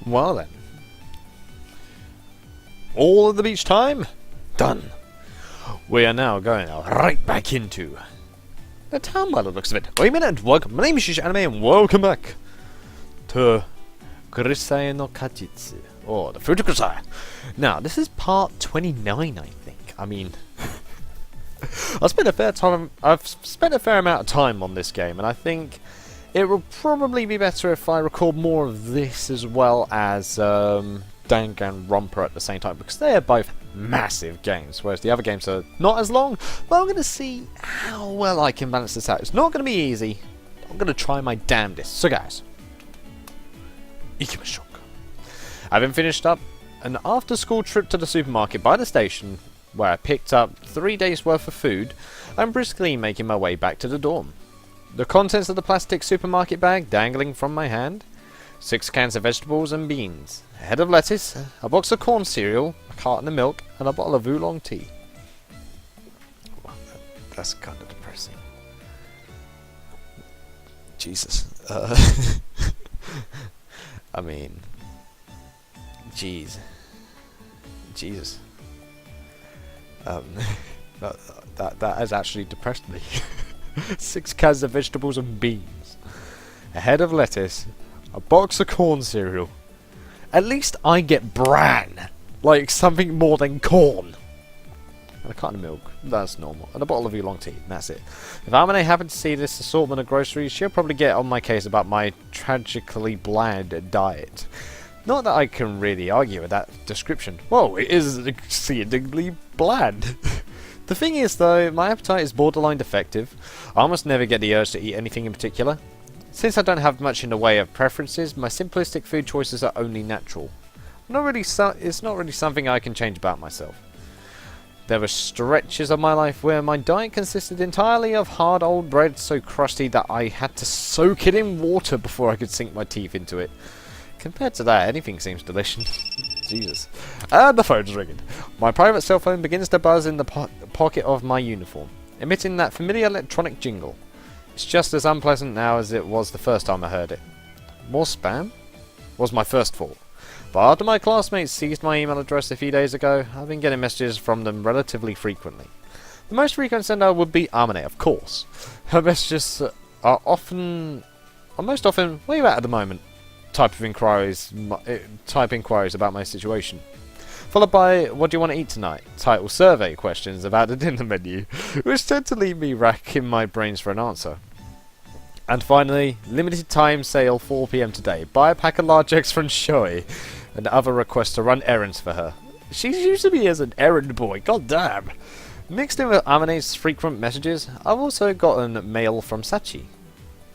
Well then. All of the beach time? Done. We are now going right back into the town by the looks of it. Wait a minute, welcome. My name is Yuusha Anime and welcome back to Grisaia no Kachitsu, or the Fruit of Grisaia. Now, this is part 29, I think. I mean, I've spent a fair amount of time on this game, and I think it will probably be better if I record more of this as well as Danganronpa at the same time, because they are both massive games, whereas the other games are not as long. But I'm going to see how well I can balance this out. It's not going to be easy. I'm going to try my damnedest. So guys, ikimashou. Having finished up an after-school trip to the supermarket by the station, where I picked up 3 days worth of food, I'm briskly making my way back to the dorm. The contents of the plastic supermarket bag dangling from my hand: 6 cans of vegetables and beans, a head of lettuce, a box of corn cereal, a carton of milk, and a bottle of oolong tea. Well, that's kind of depressing. Jesus. I mean, jeez. Jesus. That has actually depressed me. 6 cans of vegetables and beans, a head of lettuce, a box of corn cereal. At least I get bran, like something more than corn. And a carton of milk, that's normal. And a bottle of oolong tea, and that's it. If Amane happened to see this assortment of groceries, she'll probably get on my case about my tragically bland diet. Not that I can really argue with that description. Whoa, it is exceedingly bland. The thing is though, my appetite is borderline defective. I almost never get the urge to eat anything in particular. Since I don't have much in the way of preferences, my simplistic food choices are only natural. It's not really something I can change about myself. There were stretches of my life where my diet consisted entirely of hard old bread so crusty that I had to soak it in water before I could sink my teeth into it. Compared to that, anything seems delicious. Jesus. And the phone's ringing. My private cell phone begins to buzz in the pocket of my uniform, emitting that familiar electronic jingle. It's just as unpleasant now as it was the first time I heard it. More spam? Was my first thought. But after my classmates seized my email address a few days ago, I've been getting messages from them relatively frequently. The most frequent sender would be Amane, of course. Her messages are most often, where you at the moment? Type inquiries about my situation. Followed by, what do you want to eat tonight? Title survey questions about the dinner menu, which tend to leave me racking my brains for an answer. And finally, limited time sale 4 PM today. Buy a pack of large eggs from Shoei, and other requests to run errands for her. She's used to me as an errand boy, god damn. Mixed in with Amane's frequent messages, I've also gotten mail from Sachi.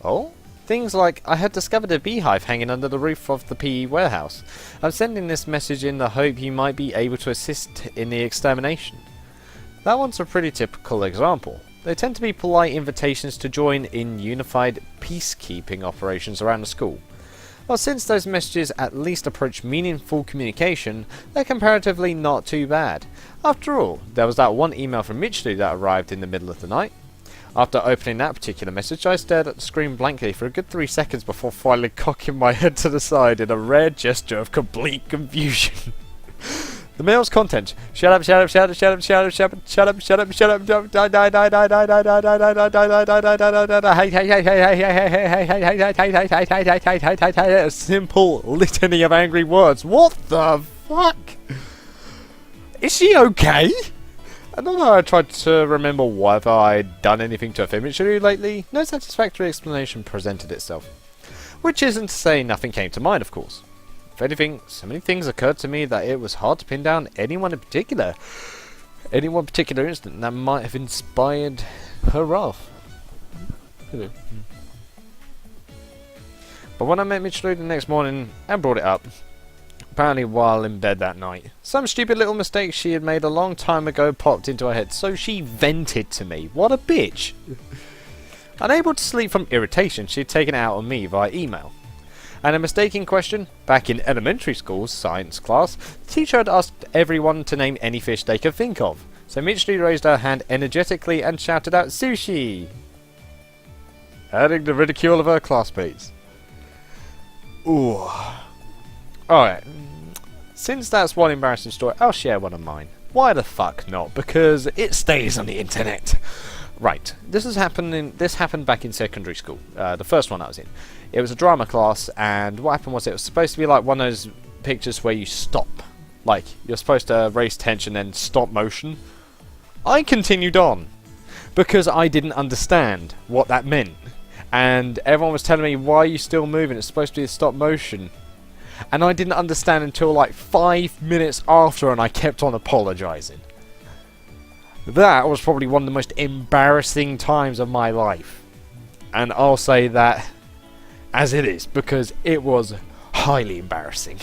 Oh? Things like, I had discovered a beehive hanging under the roof of the PE warehouse. I'm sending this message in the hope you might be able to assist in the extermination. That one's a pretty typical example. They tend to be polite invitations to join in unified peacekeeping operations around the school. Well, since those messages at least approach meaningful communication, they're comparatively not too bad. After all, there was that one email from Michiru that arrived in the middle of the night. After opening that particular message, I stared at the screen blankly for a good 3 seconds before finally cocking my head to the side in a rare gesture of complete confusion. The mail's content: shut up, shut up, shut up, shut up, shut up, shut up, shut up, shut up, shut up, die, die, die, die, die, die, die, die, die, die, die, die, die, die, die, hey, hey, hey, hey, hey, hey, hey, hey, a simple litany of angry words. What the fuck? Is she okay? And although I tried to remember whether I'd done anything to offend Michiru lately, no satisfactory explanation presented itself. Which isn't to say nothing came to mind, of course. If anything, so many things occurred to me that it was hard to pin down any one particular incident that might have inspired her wrath. But when I met Michiru the next morning and brought it up, apparently while in bed that night, some stupid little mistake she had made a long time ago popped into her head, so she vented to me. What a bitch! Unable to sleep from irritation, she had taken it out on me via email. And a mistake in question, back in elementary school's science class, the teacher had asked everyone to name any fish they could think of. So Michiru raised her hand energetically and shouted out sushi, adding the ridicule of her classmates. Ooh. Alright. Since that's one embarrassing story, I'll share one of mine. Why the fuck not? Because it stays on the internet. Right. This happened back in secondary school. The first one I was in. It was a drama class, and what happened was it was supposed to be like one of those pictures where you stop. Like, you're supposed to raise tension and stop motion. I continued on. Because I didn't understand what that meant. And everyone was telling me, why are you still moving? It's supposed to be a stop motion. And I didn't understand until like 5 minutes after, and I kept on apologising. That was probably one of the most embarrassing times of my life. And I'll say that as it is, because it was highly embarrassing.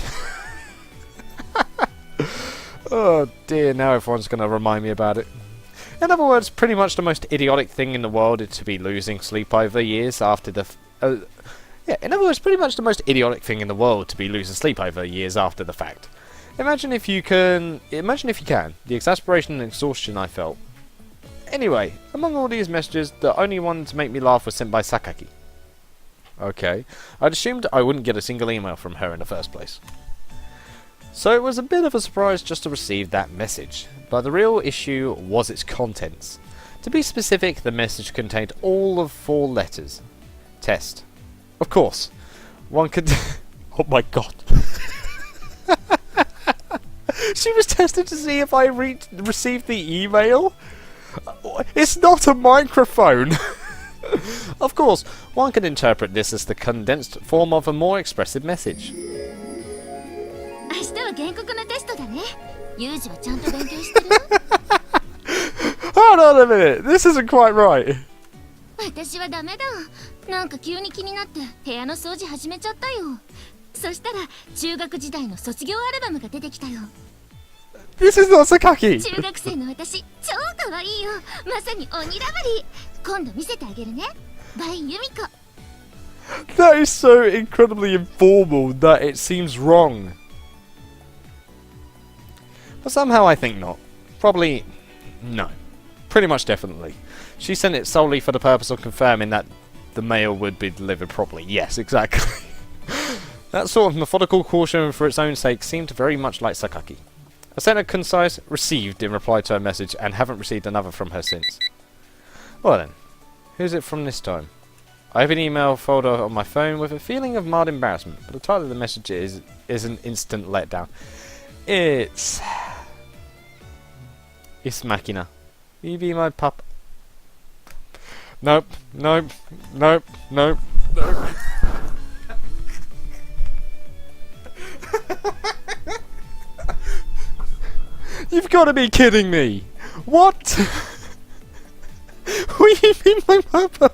Oh dear, now everyone's going to remind me about it. In other words, pretty much the most idiotic thing in the world is to be losing sleep over years after the... in other words, pretty much the most idiotic thing in the world to be losing sleep over years after the fact. Imagine if you can, the exasperation and exhaustion I felt. Anyway, among all these messages, the only one to make me laugh was sent by Sakaki. Okay, I'd assumed I wouldn't get a single email from her in the first place. So it was a bit of a surprise just to receive that message, but the real issue was its contents. To be specific, the message contained all of 4 letters. Test. Of course, one could... Oh my god. She was tested to see if I received the email? It's not a microphone! Of course, one could interpret this as the condensed form of a more expressive message. Hold on a minute, this isn't quite right. This is not Sakaki! That is so incredibly informal that it seems wrong. But somehow I think not. Probably no. Pretty much definitely. She sent it solely for the purpose of confirming that the mail would be delivered properly. Yes, exactly. That sort of methodical caution for its own sake seemed very much like Sakaki. I sent a concise received in reply to her message and haven't received another from her since. Well then, who's it from this time? I have an email folder on my phone with a feeling of mild embarrassment, but the title of the message is an instant letdown. It's Machina. Will you be my pup? Nope, nope, nope, nope, nope. You've got to be kidding me! What? Will you be my papa?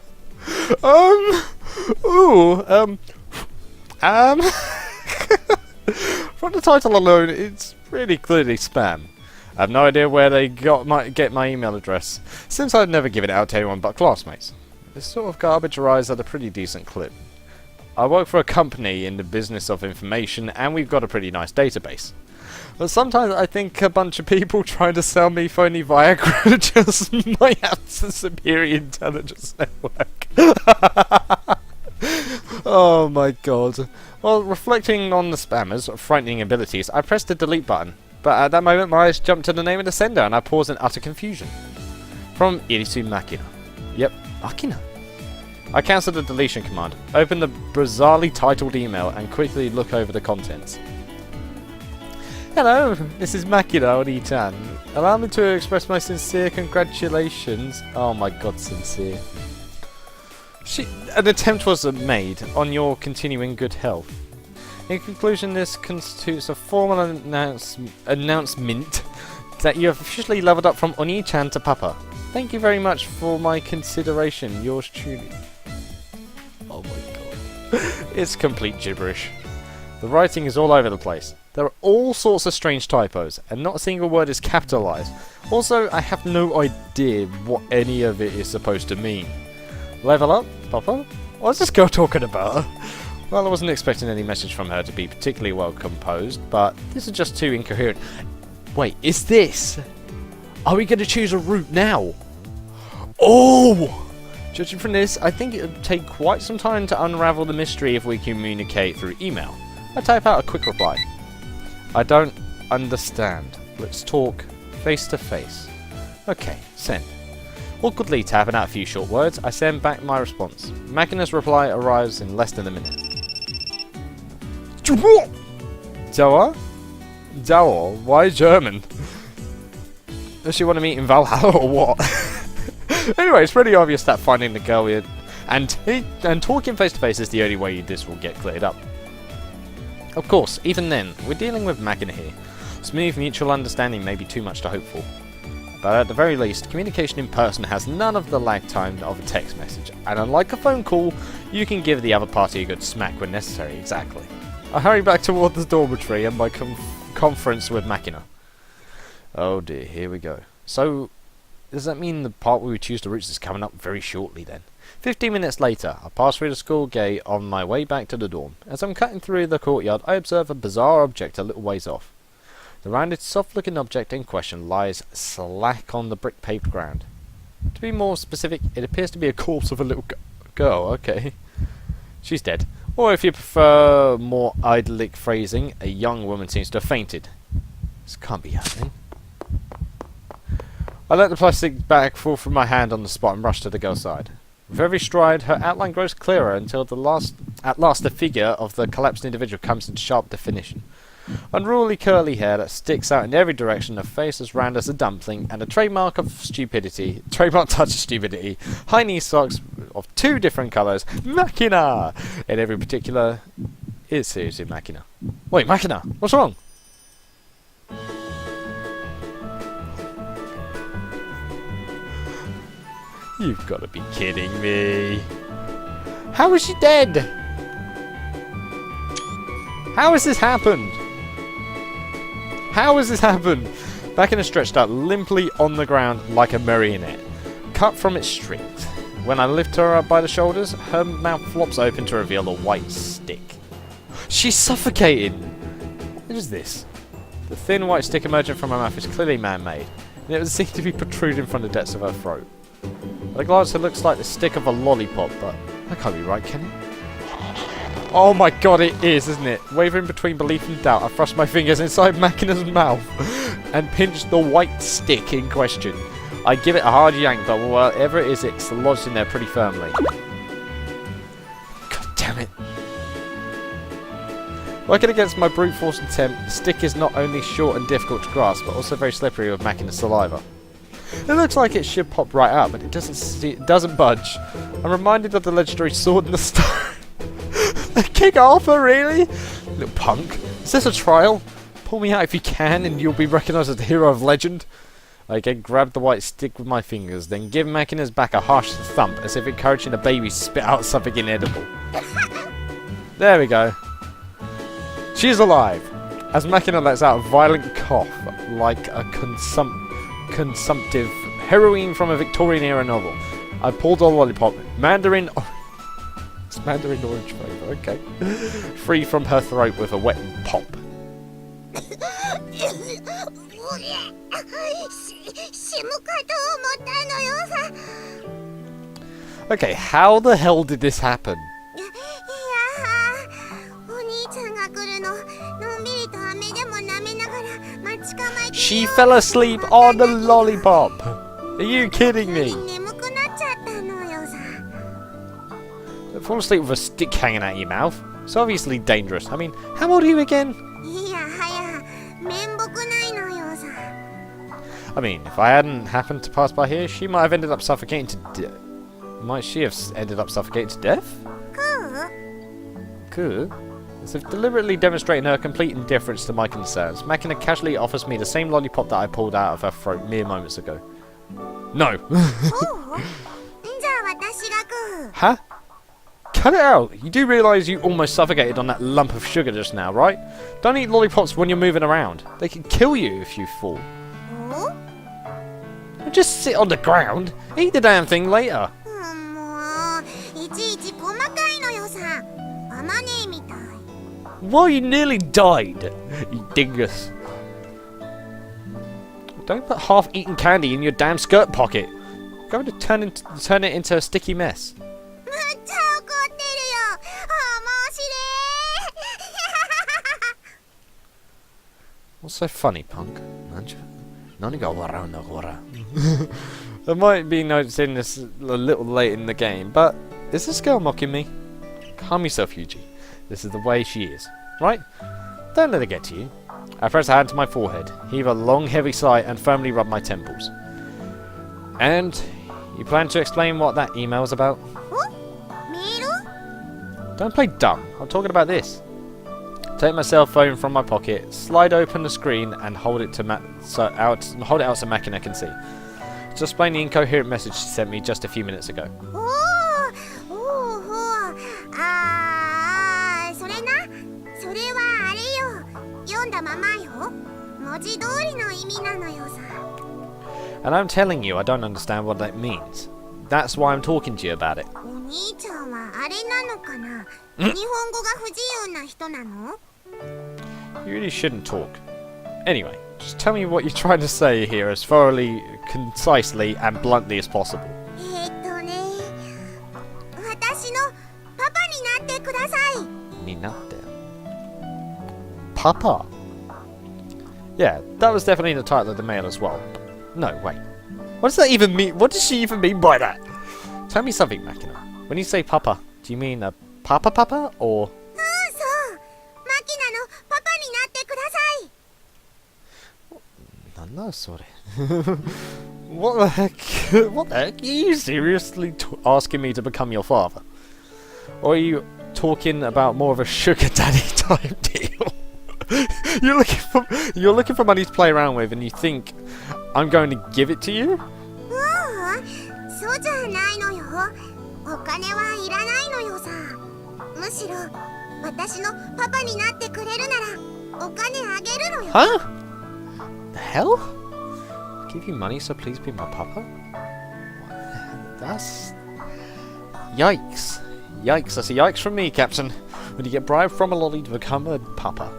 From the title alone, it's really clearly spam. I have no idea where they get my email address, since I'd never given it out to anyone but classmates. This sort of garbage arrives at a pretty decent clip. I work for a company in the business of information, and we've got a pretty nice database. But sometimes I think a bunch of people trying to sell me phony Viagra just might have a superior intelligence network. Oh my god. Well, reflecting on the spammer's frightening abilities, I pressed the delete button. But at that moment my eyes jumped to the name of the sender and I paused in utter confusion. From Irisu Machina. Yep, Machina. I cancelled the deletion command, opened the bizarrely titled email and quickly look over the contents. Hello, this is Machina Oni-chan. Allow me to express my sincere congratulations. Oh my god, sincere. An attempt was made on your continuing good health. In conclusion, this constitutes a formal announcement that you have officially leveled up from Oni-chan to Papa. Thank you very much for my consideration. Yours truly. Oh my god. It's complete gibberish. The writing is all over the place. There are all sorts of strange typos, and not a single word is capitalized. Also, I have no idea what any of it is supposed to mean. Level up, Papa? What's this girl talking about? Well, I wasn't expecting any message from her to be particularly well composed, but this is just too incoherent. Wait, is this? Are we going to choose a route now? Oh! Judging from this, I think it would take quite some time to unravel the mystery if we communicate through email. I type out a quick reply. I don't understand. Let's talk face to face. Okay, send. Awkwardly tapping out a few short words, I send back my response. Machina's reply arrives in less than a minute. Dauer? Dauer? Why German? Does she want to meet in Valhalla or what? Anyway, it's pretty obvious that finding the girl and talking face to face is the only way this will get cleared up. Of course, even then, we're dealing with Machina here. Smooth mutual understanding may be too much to hope for. But at the very least, communication in person has none of the lag time of a text message, and unlike a phone call, you can give the other party a good smack when necessary, exactly. I hurry back toward the dormitory and my conference with Machina. Oh dear, here we go. So, does that mean the part where we choose the routes is coming up very shortly then? 15 minutes later, I pass through the school gate on my way back to the dorm. As I'm cutting through the courtyard, I observe a bizarre object a little ways off. The rounded, soft-looking object in question lies slack on the brick-paved ground. To be more specific, it appears to be a corpse of a little girl. Okay. She's dead. Or if you prefer more idyllic phrasing, a young woman seems to have fainted. This can't be happening. I let the plastic bag fall from my hand on the spot and rush to the girl's side. With every stride, her outline grows clearer until at last the figure of the collapsed individual comes into sharp definition. Unruly curly hair that sticks out in every direction, a face as round as a dumpling, and a trademark touch of stupidity, high knee socks of 2 different colours, Machina! In every particular, is seriously Machina. Wait, Machina, what's wrong? You've got to be kidding me. How is she dead? How has this happened? How has this happened? Machina stretched out limply on the ground like a marionette, cut from its strings. When I lift her up by the shoulders, her mouth flops open to reveal a white stick. She's suffocated! What is this? The thin white stick emerging from her mouth is clearly man-made, and it would seem to be protruding from the depths of her throat. At a glance, it looks like the stick of a lollipop, but that can't be right, can it? Oh my god, it is, isn't it? Wavering between belief and doubt, I thrust my fingers inside Machina's mouth and pinched the white stick in question. I give it a hard yank, but whatever it is, it's lodged in there pretty firmly. God damn it. Working against my brute force attempt, the stick is not only short and difficult to grasp, but also very slippery with Machina's saliva. It looks like it should pop right out, but it doesn't budge. I'm reminded of the legendary sword in the stone. King Arthur, really? Little punk. Is this a trial? Pull me out if you can, and you'll be recognised as the hero of legend. I again grabbed the white stick with my fingers, then give Machina's back a harsh thump, as if encouraging a baby to spit out something inedible. There we go. She's alive. As Machina lets out a violent cough, like a consumptive heroine from a Victorian-era novel. I pulled a lollipop, Mandarin orange flavour, okay. Free from her throat with a wet pop. Okay, how the hell did this happen? She fell asleep on the lollipop! Are you kidding me? Fall asleep with a stick hanging out of your mouth. It's obviously dangerous. I mean, how old are you again? I mean, if I hadn't happened to pass by here, she might have ended up suffocating to death. Might she have ended up suffocating to death? Good. As if deliberately demonstrating her complete indifference to my concerns, Machina casually offers me the same lollipop that I pulled out of her throat mere moments ago. No. Huh? Cut it out! You do realise you almost suffocated on that lump of sugar just now, right? Don't eat lollipops when you're moving around. They can kill you if you fall. Just sit on the ground. Eat the damn thing later. Well, you nearly died, you dingus. Don't put half-eaten candy in your damn skirt pocket. Going to turn it into a sticky mess. What's so funny, punk? I might be noticing this a little late in the game, but is this girl mocking me? Calm yourself, Yuji. This is the way she is, right? Don't let it get to you. I press a hand to my forehead, heave a long, heavy sigh, and firmly rub my temples. And you plan to explain what that email was about? Don't play dumb. I'm talking about this. Take my cell phone from my pocket, slide open the screen, and hold it out so Makina can see. Just explain the incoherent message she sent me just a few minutes ago. And I'm telling you, I don't understand what that means. That's why I'm talking to you about it. You really shouldn't talk. Anyway, just tell me what you're trying to say here as thoroughly, concisely, and bluntly as possible. Papa? Yeah, that was definitely the title of the mail as well. No, wait. What does that even mean? What does she even mean by that? Tell me something, Makina. When you say papa, do you mean a papa or... What the heck? What the heck? Are you seriously asking me to become your father? Or are you talking about more of a sugar daddy type deal? You're looking for money to play around with, and you think I'm going to give it to you? Huh? The hell? Give you money so please be my papa? That's... Yikes. Yikes. That's a yikes from me, Captain. When you get bribed from a lolly to become a papa.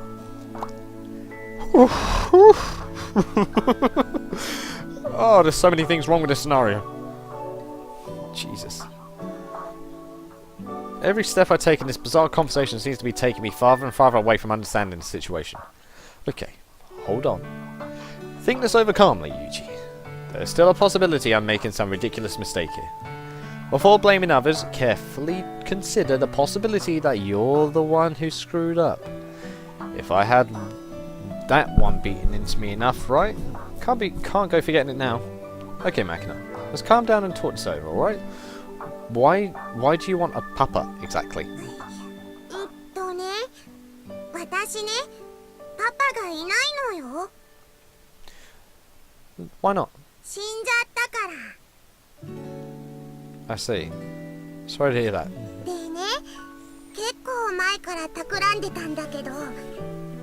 Oh, there's so many things wrong with this scenario. Jesus. Every step I take in this bizarre conversation seems to be taking me farther and farther away from understanding the situation. Okay, hold on. Think this over calmly, Yuji. There's still a possibility I'm making some ridiculous mistake here. Before blaming others, carefully consider the possibility that you're the one who screwed up. If I had that one beaten into me enough, right? Can't go forgetting it now. Okay, Makina, let's calm down and talk this over, alright? Why do you want a papa, exactly? Why not? I see. Sorry to hear that.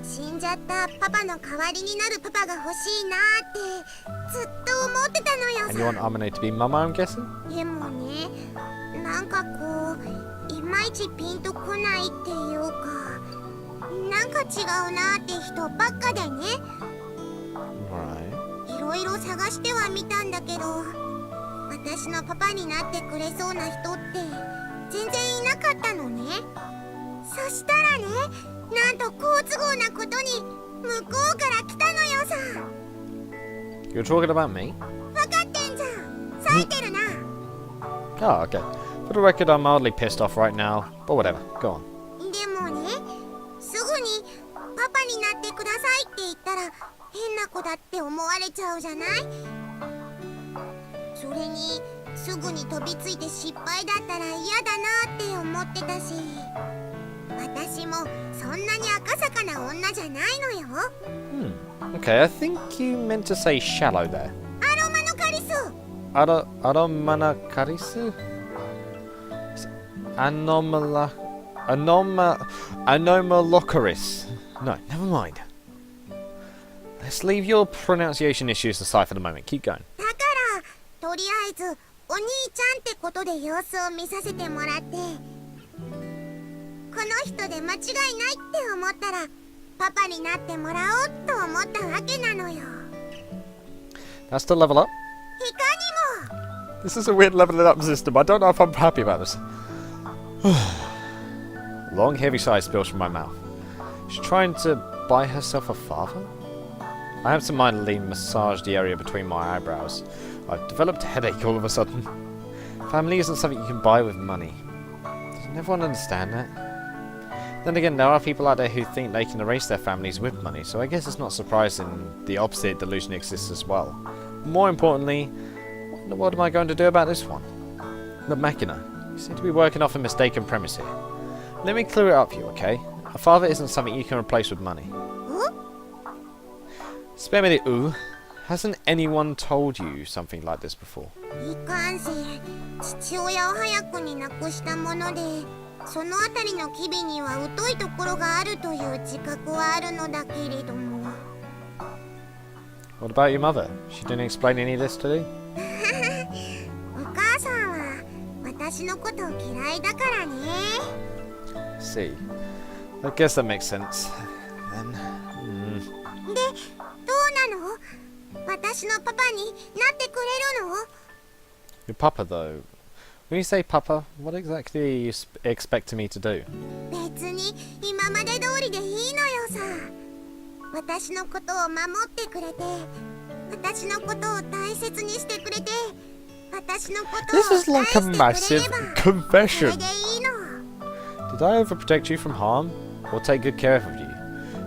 死んじゃったパパの代わりになるパパが欲しいなってずっと思ってたのよ And you want Amane to be Mama, I'm guessing? でもね、なんかこういまいちピンとこないっていうかなんか違うなって人ばっかでね Right. いろいろ探してはみたんだけど私のパパになってくれそうな人って全然いなかったのねそしたらねなんと好都合なことに向こうから来たのよさ You're talking about me? 分かってんじゃん冴えてるな Oh, okay. For the record, I'm mildly pissed off right now, but whatever, go on. でもねすぐにパパになってくださいって言ったら変な子だって思われちゃうじゃないそれにすぐに飛びついて失敗だったら嫌だなって思ってたし私もそんなに赤坂な女じゃないのよ Okay, I think you meant to say shallow there. アロマのカリス Aromana karisu? Anomalocaris. No, never mind. Let's leave your pronunciation issues aside for the moment. Keep going. だからとりあえずお兄ちゃんってことで様子を見させてもらってこの人で間違いないって思ったらパパになってもらおうと思ったわけなのよ That's the level up. いかにも This is a weird leveling up system. I don't know if I'm happy about this. Long heavy sigh spills from my mouth. She's trying to buy herself a father? I absentmindedly massaged the area between my eyebrows. I've developed a headache all of a sudden. Family isn't something you can buy with money. Doesn't everyone understand that? Then again, there are people out there who think they can erase their families with money, so I guess it's not surprising the opposite delusion exists as well. More importantly, what in the world am I going to do about this one? The Machina. You seem to be working off a mistaken premise here. Let me clear it up for you, okay? A father isn't something you can replace with money. Spare me the ooh. Hasn't anyone told you something like this before? いかんせん、父親を早くに亡くしたもので、そのあたりの機微には疎いところがあるという自覚はあるのだけれども。What about your mother? She didn't explain any of this to you? お母さんは私のこと嫌いだからね。See. I guess that makes sense. Then. で、どうなの？私のパパになってくれるの？ Your papa, though. When you say papa, what exactly are you expecting me to do? 別に今まで通りでいいのよさ。私のことを守ってくれて、私のことを大切にしてくれて、私のことを This is like a 愛して massive くれれば、そ confession. れでいいの。 Did I overprotect you from harm? Or take good care of you?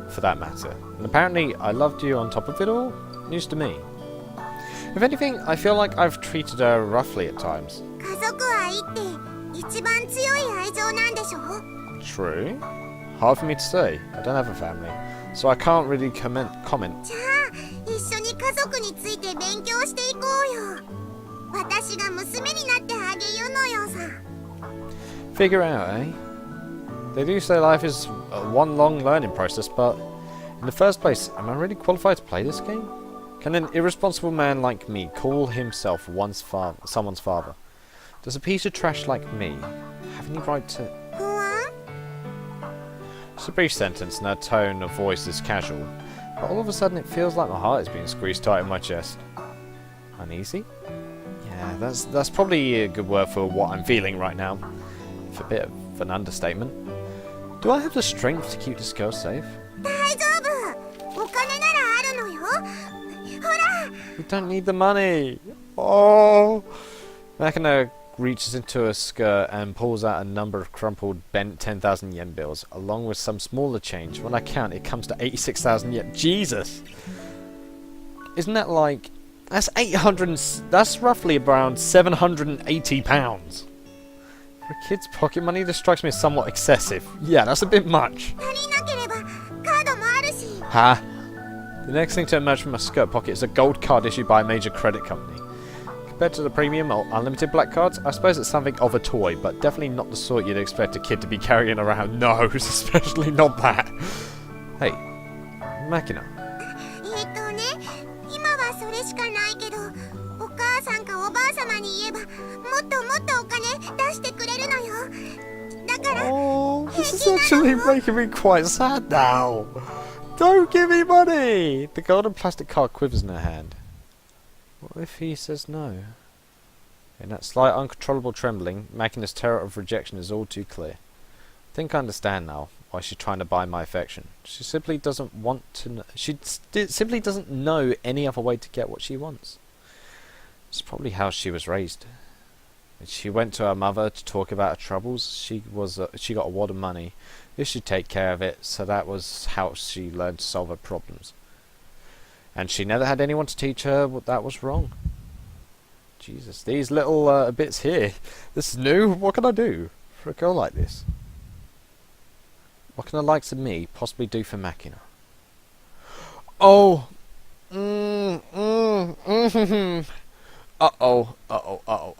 For that matter. And apparently, I loved you on top of it all? News to me. If anything, I feel like I've treated her roughly at times. 家族愛って一番強い愛情なんでしょ？ True. Hard for me to say. I don't have a family. So I can't really comment. じゃあ一緒に家族について勉強していこうよ。私が娘になってあげるのよさ。 Figure out, eh? They do say life is one long learning process, but in the first place, am I really qualified to play this game? Can an irresponsible man like me call himself someone's father? Does a piece of trash like me have any right to... 不安？ It's a brief sentence and her tone of voice is casual, but all of a sudden it feels like my heart is being squeezed tight in my chest. Uneasy? Yeah, that's probably a good word for what I'm feeling right now. If a bit of an understatement. Do I have the strength to keep this girl safe? 大丈夫。お金ならあるのよ。ほら。 We don't need the money. Oh. Machina reaches into her skirt and pulls out a number of crumpled, bent 10,000 yen bills, along with some smaller change. When I count, it comes to 86,000 yen. Jesus! Isn't that like... That's 800... That's roughly around 780 pounds. For a kid's pocket money, this strikes me as somewhat excessive. Yeah, that's a bit much. 足りなければカードもあるし。 Ha! The next thing to emerge from my skirt pocket is a gold card issued by a major credit company. Compared to the premium or unlimited black cards, I suppose it's something of a toy, but definitely not the sort you'd expect a kid to be carrying around. No, especially not that. Hey, Machina. 今はそれしかないけど、お母さんかおばあさまに言えば、もっともっとお金出してくれるのよ。だから、 Oh, this is actually making me quite sad now. Don't give me money! The golden plastic card quivers in her hand. What if he says no? In that slight uncontrollable trembling, Machina's terror of rejection is all too clear. I think I understand now why she's trying to buy my affection. She simply doesn't want to simply doesn't know any other way to get what she wants. It's probably how she was raised. When she went to her mother to talk about her troubles, she got a wad of money. This should take care of it, so that was how she learned to solve her problems. And she never had anyone to teach her what that was wrong. Jesus, these little bits here. This is new. What can I do for a girl like this? What can the likes of me possibly do for Machina? Oh! Uh-oh. Uh-oh. Uh-oh.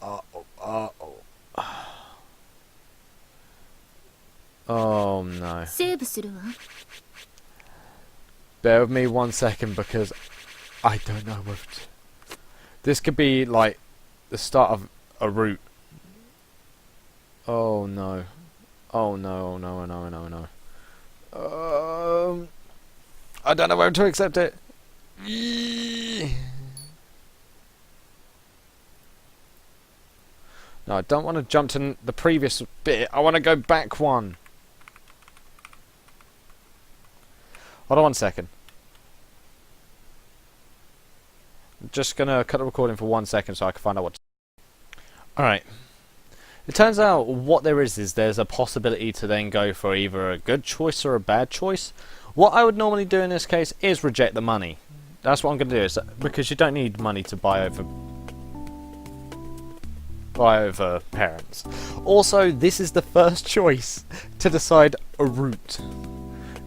Uh-oh. Uh-oh. Oh no. セーブするわ。 Bear with me 1 second because I don't know whether to... This could be like the start of a route. Oh no. Oh no, oh no, oh no, oh no, oh no. I don't know whether to accept it. No, I don't want to jump to the previous bit. I want to go back one. Hold on 1 second. just gonna cut the recording for 1 second so I can find out what. Alright. It turns out what there is there's a possibility to then go for either a good choice or a bad choice. What I would normally do in this case is reject the money. That's what I'm going to do, is because you don't need money to buy over parents. Also, this is the first choice to decide a route.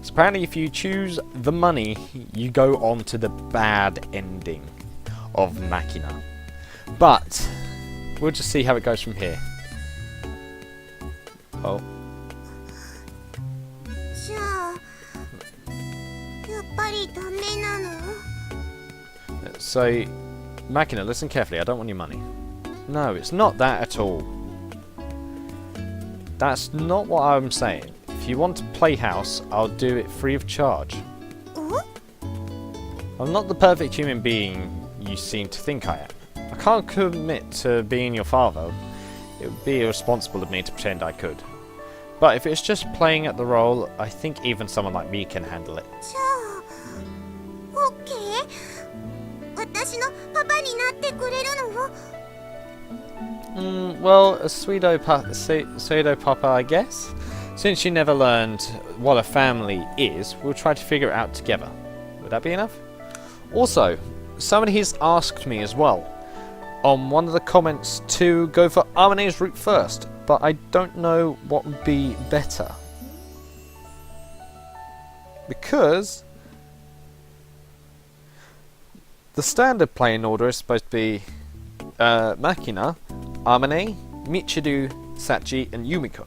So apparently if you choose the money, you go on to the bad ending of Machina. But we'll just see how it goes from here. Oh. じゃあやっぱりダメなの So, Machina, listen carefully. I don't want your money. No, it's not that at all. That's not what I'm saying. If you want to play house, I'll do it free of charge. I'm not the perfect human being you seem to think I am. I can't commit to being your father. It would be irresponsible of me to pretend I could. But if it's just playing at the role, I think even someone like me can handle it. じゃあ OK 私のパパになってくれるの Well, a pseudo papa, I guess. Since you never learned what a family is, we'll try to figure it out together. Would that be enough? Also, somebody has asked me as well on one of the comments to go for Armane's route first, but I don't know what would be better. Because the standard playing order is supposed to be Machina, Armane, Michiru, Sachi and Yumiko.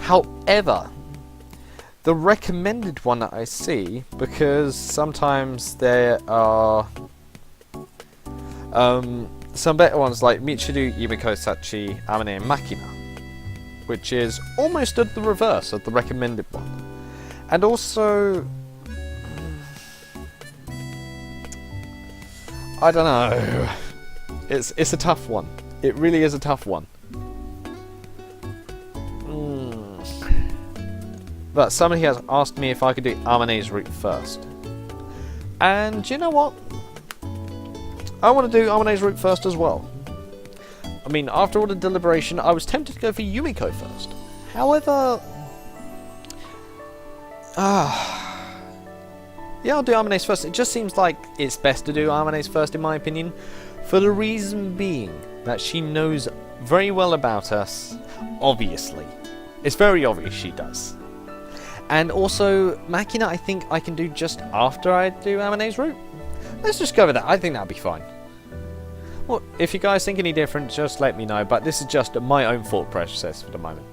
However, the recommended one that I see, because sometimes there are some better ones like Michiru, Yumiko, Sachi, Armane and Machina, which is almost the reverse of the recommended one. And also, I don't know. It's a tough one. It really is a tough one. But somebody has asked me if I could do Armane's route first. And you know what? I want to do Armane's route first as well. I mean, after all the deliberation, I was tempted to go for Yumiko first. However, yeah, I'll do Armane's first. It just seems like it's best to do Armane's first, in my opinion, for the reason being that she knows very well about us, obviously. It's very obvious she does. And also, Machina I think I can do just after I do Armane's route. Let's just go with that. I think that'll be fine. Well, if you guys think any different, just let me know, but this is just my own thought process for the moment.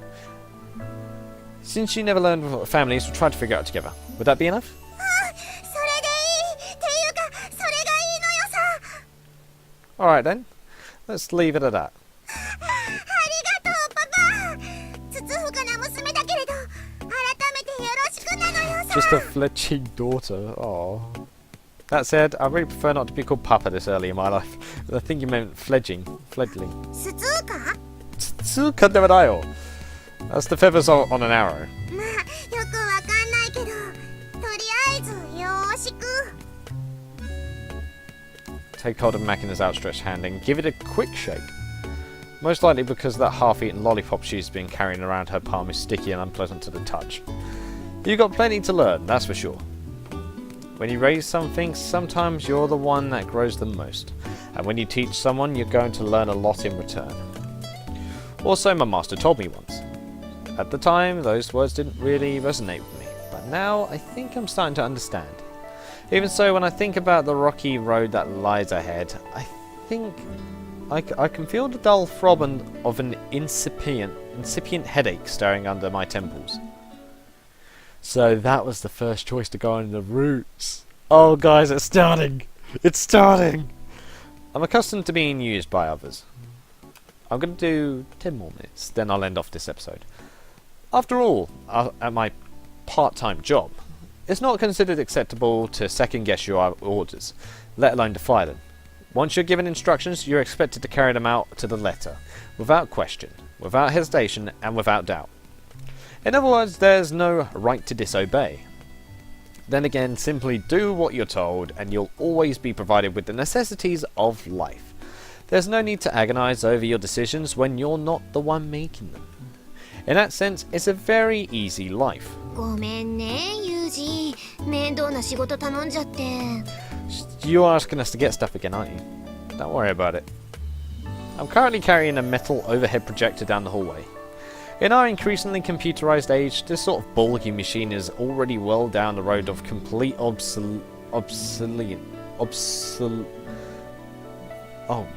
Since you never learned what family is, we'll try to figure it out together. Would that be enough? Alright then, let's leave it at that. Just a fledgling daughter, aww. That said, I really prefer not to be called Papa this early in my life. I think you meant fledgling. Tsuka de wadayo. That's the feathers on an arrow. Take hold of Machina's outstretched hand and give it a quick shake. Most likely because that half-eaten lollipop she's been carrying around her palm is sticky and unpleasant to the touch. You've got plenty to learn, that's for sure. When you raise something, sometimes you're the one that grows the most. And when you teach someone, you're going to learn a lot in return. Also, my master told me once. At the time, those words didn't really resonate with me. But now, I think I'm starting to understand. Even so, when I think about the rocky road that lies ahead, I think I can feel the dull throb of an incipient headache stirring under my temples. So that was the first choice to go on the routes. Oh guys, it's starting! It's starting! I'm accustomed to being used by others. I'm going to do 10 more minutes, then I'll end off this episode. After all, at my part-time job, it's not considered acceptable to second-guess your orders, let alone defy them. Once you're given instructions, you're expected to carry them out to the letter, without question, without hesitation, and without doubt. In other words, there's no right to disobey. Then again, simply do what you're told and you'll always be provided with the necessities of life. There's no need to agonize over your decisions when you're not the one making them. In that sense, it's a very easy life. ごめんねユージ、面倒な仕事頼んじゃって。 You're asking us to get stuff again, aren't you? Don't worry about it. I'm currently carrying a metal overhead projector down the hallway. In our increasingly computerized age, this sort of bulky machine is already well down the road of complete oh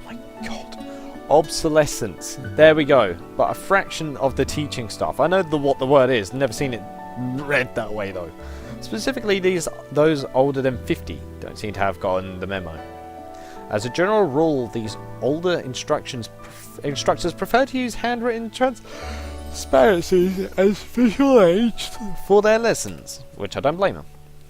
my god. Obsolescence. There we go. But a fraction of the teaching staff. I know what the word is. Never seen it read that way though. Specifically, those older than 50 don't seem to have gotten the memo. As a general rule, these older instructors prefer to use handwritten transparencies as visual aids for their lessons, which I don't blame them.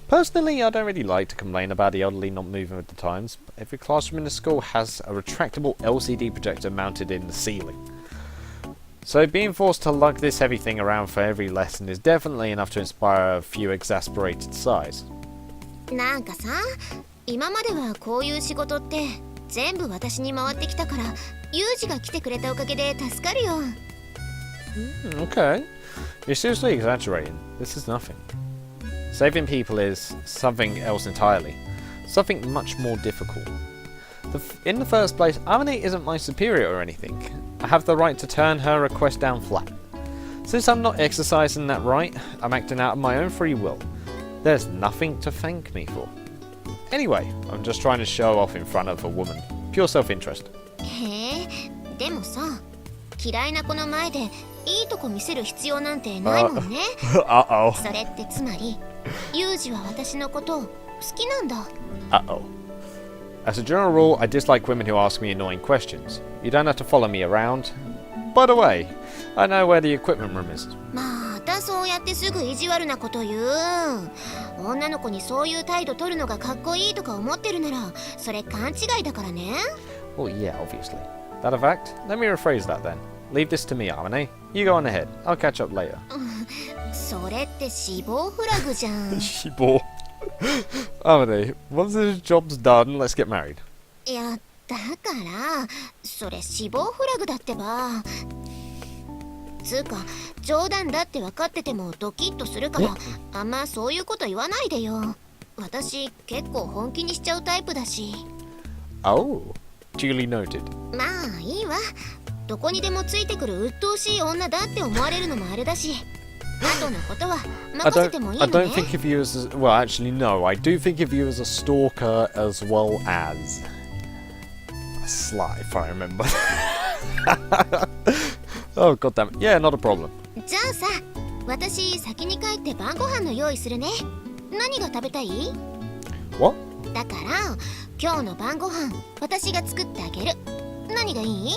Personally, I don't really like to complain about the elderly not moving with the times. Every classroom in the school has a retractable LCD projector mounted in the ceiling. So being forced to lug this heavy thing around for every lesson is definitely enough to inspire a few exasperated sighs. なんかさ、今まではこういう仕事って全部私に回ってきたから、ユージが来てくれたおかげで助かるよ。Okay. You're seriously exaggerating. This is nothing. Saving people is something else entirely. Something much more difficult. In the first place, Amine isn't my superior or anything. I have the right to turn her request down flat. Since I'm not exercising that right, I'm acting out of my own free will. There's nothing to thank me for. Anyway, I'm just trying to show off in front of a woman. Pure self-interest. へえ、でもさ、嫌いな子の前でいいとこ見せる必要なんてないもんね。Uh-oh. それってつまり、ユージは私のこと好きなんだ。Uh-oh. As a general rule, I dislike women who ask me annoying questions. You don't have to follow me around. By the way, I know where the equipment room is. またそうやってすぐ意地悪なこと言う。女の子にそういう態度取るのがかっこいいとか思ってるなら、それ勘違いだからね。Well, yeah, obviously. That a fact? Let me rephrase that then. Leave this to me, Amine. You go on ahead. I'll catch up later. それって死亡フラグじゃん。死亡. Amine, once this job's done, let's get married. いや、だからそれ死亡フラグだってば。つうか冗談だって分かっててもドキッとするからあんまそういうこと言わないでよ。私結構本気にしちゃうタイプだし。 Oh, duly noted. まあいいわ。どこにでもついてくる鬱陶しい女だって思われるのもあれだし。あとのことは任せてもいいのね。 I don't think of you as well, actually no, I do think of you as a stalker as well as a sly, if I remember. Oh god damn it. Yeah, not a problem. じゃあさ、私先に帰って晩ご飯の用意するね。何が食べたい？ What? だから今日の晩ご飯私が作ってあげる。何がいい？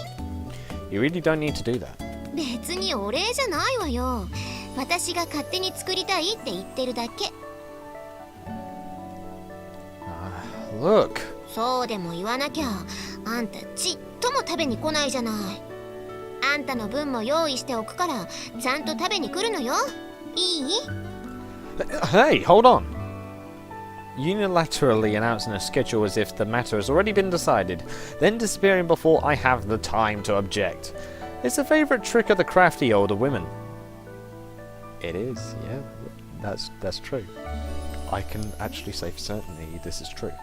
You really don't need to do that. 別にお礼じゃないわよ。私が勝手に作りたいって言ってるだけ。Look. そうでも言わなきゃあんたちっとも食べに来ないじゃない。あんたの分も用意しておくからちゃんと食べに来るのよ。いい？ Hey, hold on. Unilaterally announcing a schedule as if the matter has already been decided, then disappearing before I have the time to object. It's a favourite trick of the crafty older women. It is, yeah. That's true. I can actually say for certainty this is true.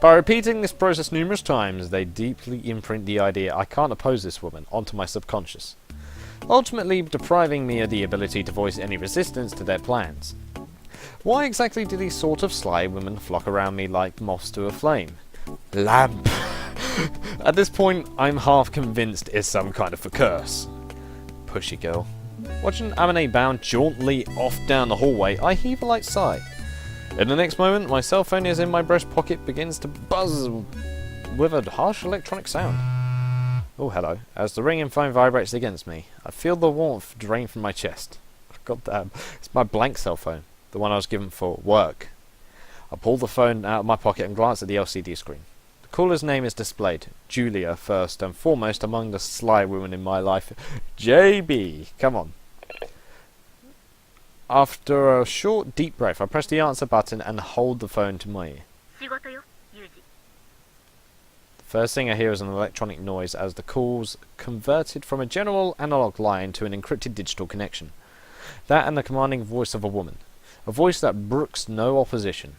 By repeating this process numerous times, they deeply imprint the idea I can't oppose this woman onto my subconscious, ultimately depriving me of the ability to voice any resistance to their plans. Why exactly do these sort of sly women flock around me like moths to a flame? Lamp! At this point, I'm half convinced it's some kind of a curse. Pushy girl. Watching Amine bound jauntily off down the hallway, I heave a light sigh. In the next moment, my cell phone is in my breast pocket begins to buzz with a harsh electronic sound. Oh, hello. As the ringing phone vibrates against me, I feel the warmth drain from my chest. God damn, it's my blank cell phone, the one I was given for work. I pull the phone out of my pocket and glance at the LCD screen. The caller's name is displayed. Julia, first and foremost among the sly women in my life. JB, come on. After a short, deep breath, I press the answer button and hold the phone to my ear. 仕事よ、ユージ。 The first thing I hear is an electronic noise as the call's converted from a general analog line to an encrypted digital connection. That and the commanding voice of a woman. A voice that brooks no opposition.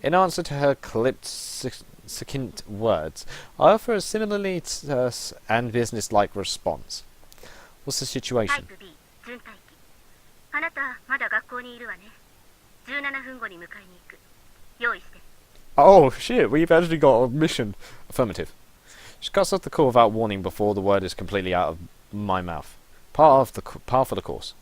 In answer to her clipped, succinct words, I offer a similarly terse and business-like response. What's the タイ situation? プ B、準待機。あなた、まだ学校にいるわね。17分後に迎えに行く。用意して。 Oh shit, we've actually got a mission. Affirmative. She cuts off the call without warning before the word is completely out of my mouth. Par for the course.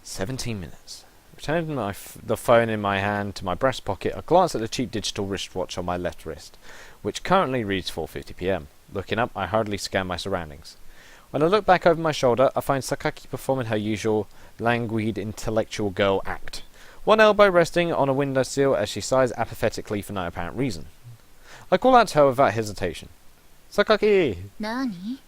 17 minutes. Returning the phone in my hand to my breast pocket, I glance at the cheap digital wristwatch on my left wrist, which currently reads 4:50 p.m. Looking up, I hurriedly scan my surroundings. When I look back over my shoulder, I find Sakaki performing her usual languid intellectual girl act. One elbow resting on a windowsill as she sighs apathetically for no apparent reason. I call out to her without hesitation. Sakaki! 何？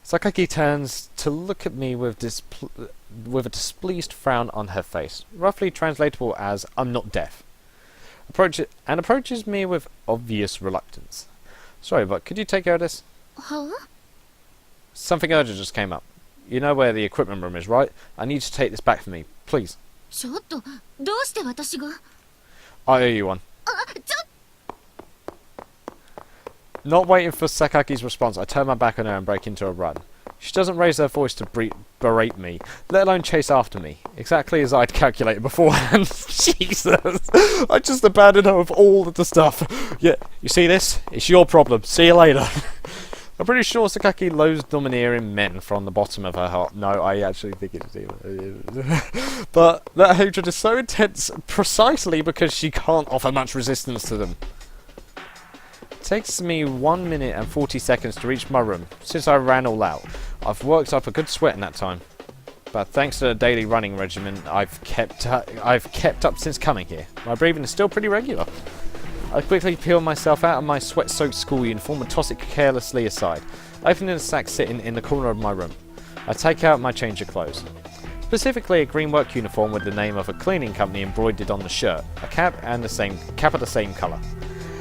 Sakaki turns to look at me with a displeased frown on her face, roughly translatable as "I'm not deaf." Approaches me with obvious reluctance. Sorry, but could you take care of this? は？ Something urgent just came up. You know where the equipment room is, right? I need you to take this back for me, please. ちょっと、どうして私が？ I owe you one. あ、ちょ。 Not waiting for Sakaki's response, I turn my back on her and break into a run. She doesn't raise her voice to berate me, let alone chase after me, exactly as I'd calculated beforehand. Jesus! I just abandoned her with all of the stuff. Yeah, you see this? It's your problem. See you later. I'm pretty sure Sakaki loathes domineering men from the bottom of her heart. No, I actually think it's but that hatred is so intense precisely because she can't offer much resistance to them. It takes me 1 minute and 40 seconds to reach my room. Since I ran all out, I've worked up a good sweat in that time. But thanks to the daily running regimen I've kept up since coming here, my breathing is still pretty regular. I quickly peel myself out of my sweat-soaked school uniform and toss it carelessly aside, opening the sack sitting in the corner of my room. I take out my change of clothes. Specifically a green work uniform with the name of a cleaning company embroidered on the shirt, a cap of the same colour,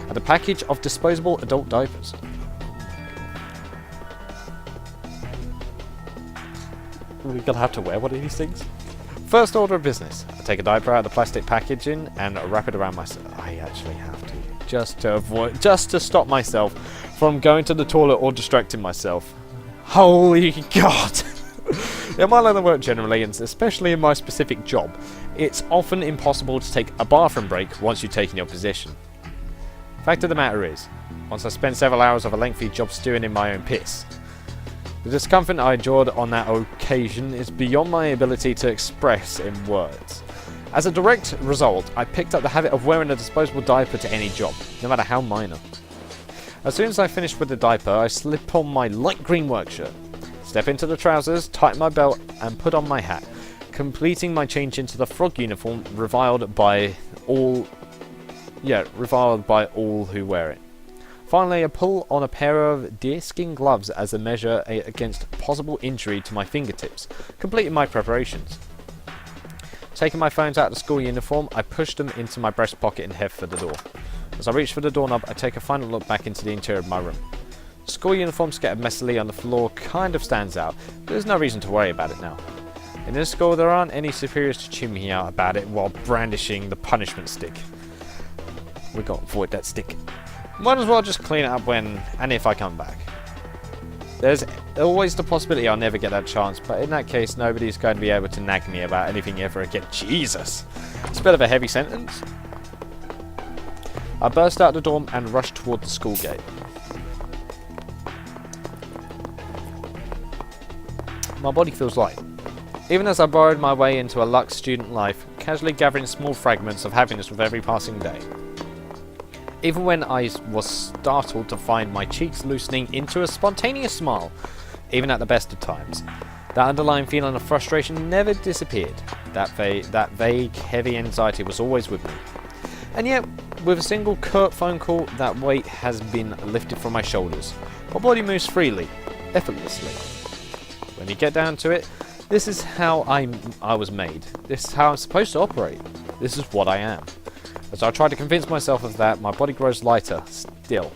and a package of disposable adult diapers. We're gonna have to wear one of these things? First order of business. I take a diaper out of the plastic packaging and wrap it around myself. I actually have to. Just to stop myself from going to the toilet or distracting myself. Holy God! In my line of work generally, and especially in my specific job, it's often impossible to take a bathroom break once you've taken your position. Fact of the matter is, once I spend several hours of a lengthy job stewing in my own piss, the discomfort I endured on that occasion is beyond my ability to express in words. As a direct result, I picked up the habit of wearing a disposable diaper to any job, no matter how minor. As soon as I finish with the diaper, I slip on my light green work shirt, step into the trousers, tighten my belt, and put on my hat, completing my change into the frog uniform reviled by all who wear it. Finally, I pull on a pair of deerskin gloves as a measure against possible injury to my fingertips, completing my preparations. Taking my phones out of the school uniform, I push them into my breast pocket and head for the door. As I reach for the doorknob, I take a final look back into the interior of my room. The school uniform scattered messily on the floor kind of stands out, but there's no reason to worry about it now. In this school, there aren't any superiors to chew me out about it while brandishing the punishment stick. We got to avoid that stick. Might as well just clean it up when and if I come back. There's always the possibility I'll never get that chance, but in that case, nobody's going to be able to nag me about anything ever again. Jesus! It's a bit of a heavy sentence. I burst out the dorm and rush toward the school gate. My body feels light. Even as I burrowed my way into a luxe student life, casually gathering small fragments of happiness with every passing day. Even when I was startled to find my cheeks loosening into a spontaneous smile, even at the best of times. That underlying feeling of frustration never disappeared. That vague, heavy anxiety was always with me. And yet, with a single curt phone call, that weight has been lifted from my shoulders. My body moves freely, effortlessly. When you get down to it, This is how I was made. This is how I'm supposed to operate. This is what I am. As I try to convince myself of that, my body grows lighter still.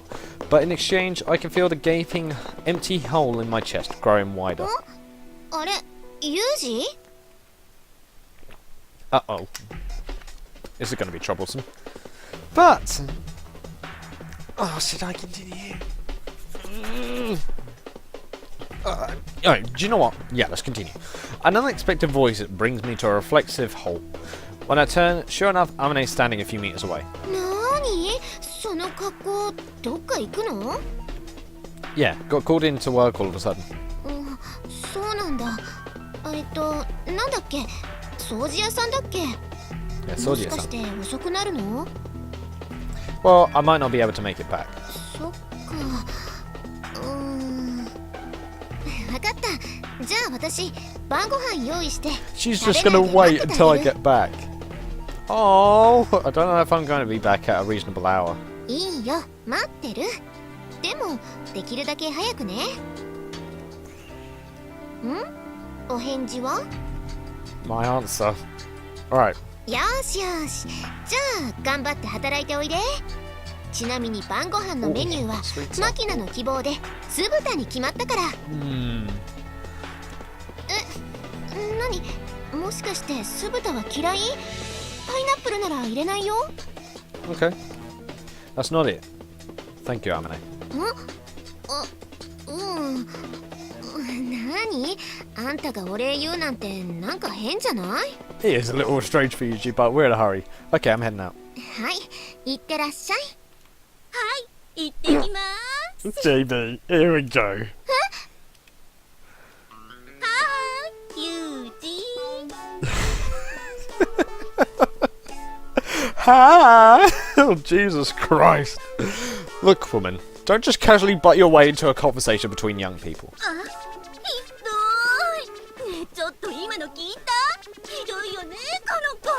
But in exchange, I can feel the gaping, empty hole in my chest growing wider. あれ、ユージ？ Uh-oh. This is going to be troublesome. But... Oh, should I continue? Oh, do you know what? Yeah, let's continue. An unexpected voice brings me to a reflexive halt. When I turn, sure enough, Amane's standing a few meters away. なに？その格好、どっか行くの？ Yeah, got called in to work all of a sudden. そうなんだ。なんだっけ？掃除屋さんだっけ？ Yeah, もしかして遅くなるの？ Well, I might not be able to make it back. そっか。わかった。じゃあ私、晩ご飯用意して。 She's just gonna wait until I get back. Oh, I don't know if I'm going to be back at a reasonable hour. いいよ、待ってる。でも、できるだけ早くね。お返事は？ My answer. Alright. よしよし。じゃあ、頑張って働いておいで。ちなみに晩ご飯のメニューは、マキナの希望で、酢豚に決まったから。何？もしかして酢豚は嫌い？パイナップルなら入れないよ。Okay. That's not it. Thank you, Amane. 何？あんたがお礼言うなんてなんか変じゃない？ It is a little strange for you, G, but we're in a hurry. Okay, I'm heading out. はい、いってらっしゃい。はい、行ってきまーす。JB, here we go. はーい、ユージ。Hi! Oh, Jesus Christ. Look, woman, don't just casually butt your way into a conversation between young people. あ、ひどい。ねえ、ちょっと今の聞いた？ひどいよね、この子。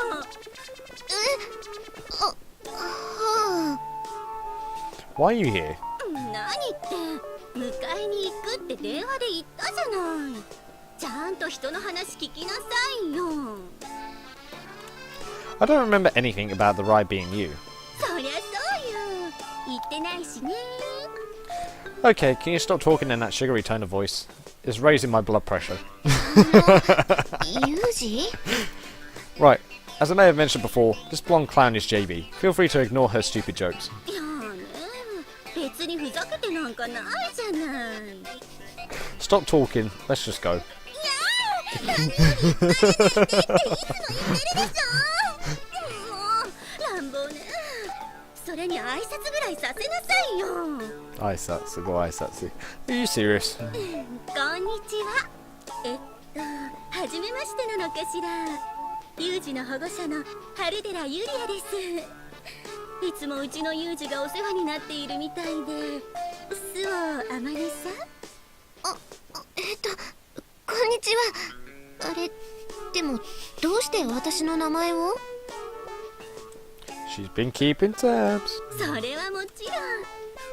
Why are you here? 何って迎えに行くって電話で言ったじゃない。ちゃんと人の話聞きなさいよ。 I don't remember anything about the ride being you. そりゃそうよ。言ってないしね。 Okay, can you stop talking in that sugary tone of voice? It's raising my blood pressure. ユージ？ Right, as I may have mentioned before, this blonde clown is JB. Feel free to ignore her stupid jokes. いやね、別にふざけてなんかないじゃない。 Stop talking, let's just go. 乱暴ね。それに挨拶ぐらいさせなさいよ。Aisatsu, go Aisatsu. Are you serious? こんにちは。初めましてなのかしら。ユージの保護者の春寺ユリアです。いつもうちのユージがお世話になっているみたいで。巣をあまりさ。こんにちは。あれ、でもどうして私の名前を？ She's been keeping tabs. それはもちろん。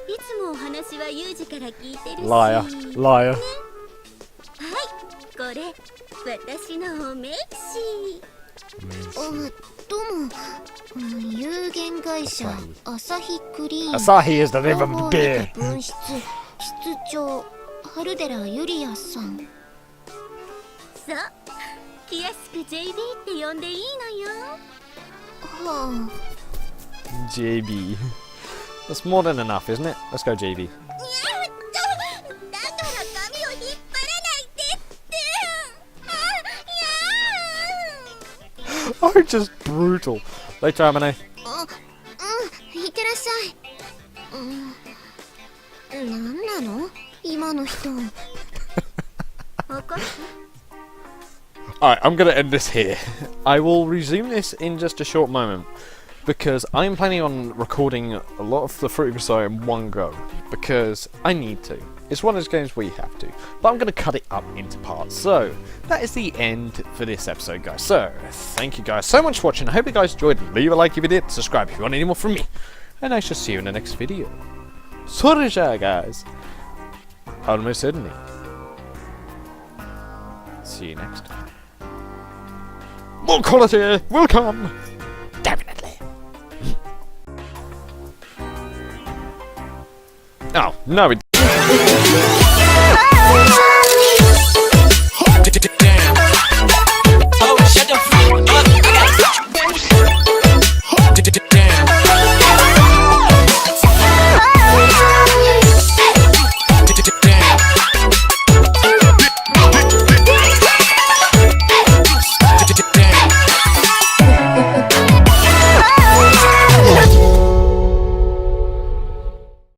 いつもお話はユージから聞いてるし。 Liar, liar. はい、これ私のお名刺。どうも。有限会社アサヒクリーン。 Asahi is the name of the beer. 分室室長春寺ユリアさん。そう、気安く JB って呼んでいいのよ。はあ。 JB. That's more than enough, isn't it? Let's go, JB. だから髪を引っ張らないでって。Oh, just brutal. Later, Amane. いってらっしゃい。なんなの今の人。怒って。 Alright, I'm going to end this here. I will resume this in just a short moment because I'm planning on recording a lot of the Fruity Grisaia in one go because I need to. It's one of those games where you have to, but I'm going to cut it up into parts. So, that is the end for this episode, guys. So, thank you guys so much for watching. I hope you guys enjoyed. Leave a like if you did, subscribe if you want any more from me, and I shall see you in the next video. Soreja, guys. Almost certainly. See see you next time. More quality will come! Definitely. Oh, no it